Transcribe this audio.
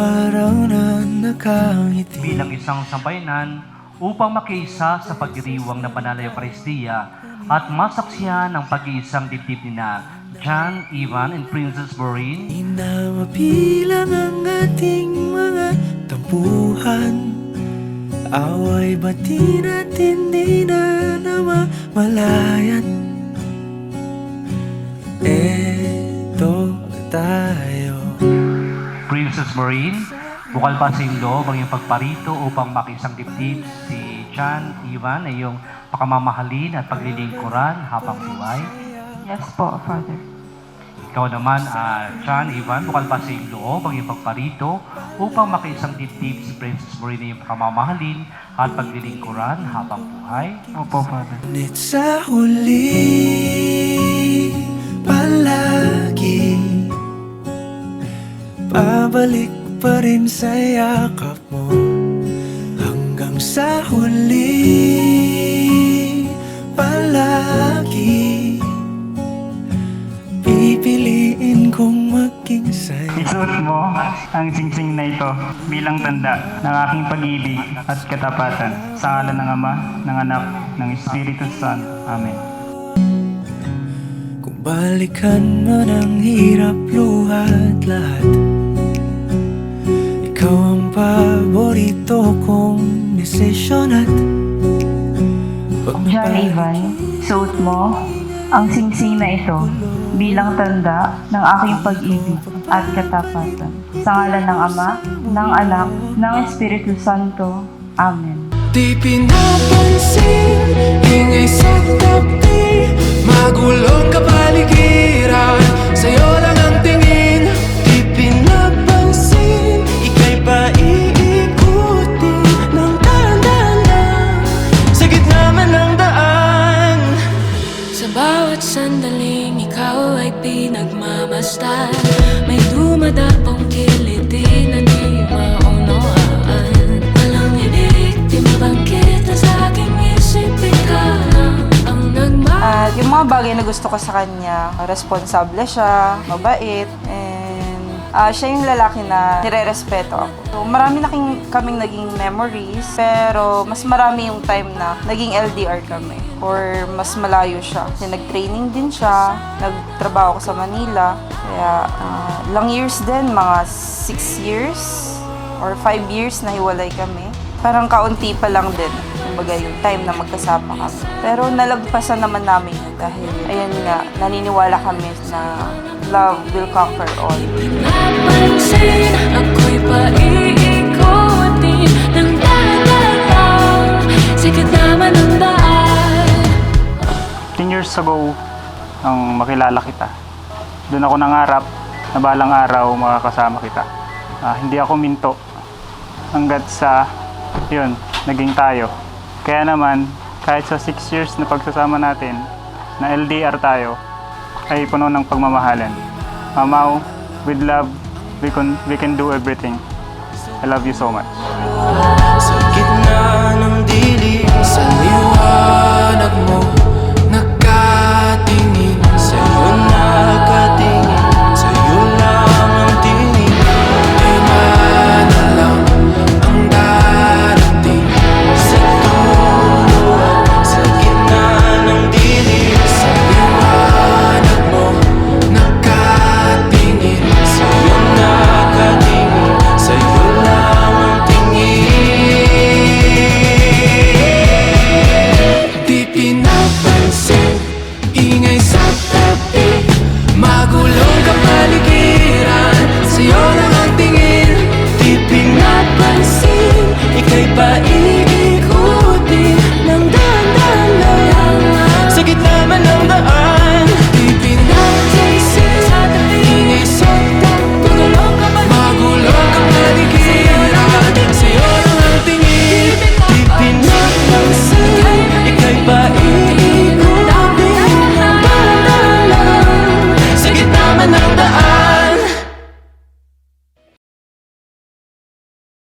araw na nakangiti. Bilang isang sambayanan upang makiisa sa pagdiriwang ng banal na Eucharistia at masaksihan ang pag-iisang dibdib nina John, Ivan, and Princess Maureen. Di na mapilang ang ating mga tampuhan, away bati natin di na namamalayan. Eto tayo. Princess Maureen, bukal pa sa iyong loob ang iyong pagparito upang makisang dibdib si John, Ivan ay iyong pakamamahalin at paglilingkuran habang buhay. Yes po, Father. Ikaw naman, John, Ivan, bukal pa sa iyong loob ang iyong pagparito upang makisang dibdib si Princess Maureen ay iyong pakamamahalin at paglilingkuran habang buhay. Opo, Father. Ngunit sa huli palagi babalik pa rin sa yakap mo. Hanggang sa huli palagi pipiliin kong maging sa'yo. Isuot mo ang singsing na ito bilang tanda ng aking pag-ibig at katapatan sa ngalan ng Ama, ng Anak, ng Espiritu Santo. Amen. Kung balikan man ang hirap, luhat lahat, ikaw ang paborito kong desisyon at John, Ivan, suot mo ang singsing na ito bilang tanda ng aking pag-ibig at katapatan. Sa ngalan ng Ama, ng Anak, ng Espiritu Santo. Amen. di pinapansin, ingay sa tabi, magulong kapaligiran, sa'yo lang ang tingin. Di pinapansin, ika'y paiikutin ng dahan-dahan lang, sa gitna man ng daan. Sa bawat sandaling ikaw ay pinagmamasdan, may dumadapong kiliti na di maunawaan. Walang ibigtimbang kita sa aking isip, ikaw ang nagmahal. At yung mga bagay na gusto ko sa kanya, responsable siya, mabait, and siya yung lalaki na nire-respeto ako. So, marami na kaming naging memories, pero mas marami yung time na naging LDR kami or mas malayo siya. Kasi nag-training din siya, nagtrabaho ko sa Manila. Kaya long years din, mga 6 years or 5 years na hiwalay kami. Parang kaunti pa lang din, kumbaga yung time na magkasama kami. Pero nalagpasan naman namin yun dahil, ayan nga, naniniwala kami na love will conquer all. Napansin, ako'y paiikutin ng dahan-dahan, sa gitna ng daan. 10 years ago, nang makilala kita, doon ako nangarap na balang araw makakasama kita. Hindi ako minto hanggat sa yun, naging tayo. Kaya naman, kahit sa 6 years na pagsasama natin, na LDR tayo, ay puno ng pagmamahalan. Mamaw, with love, we can do everything. I love you so much. Sa gitna ng dilim, sa liwanag mo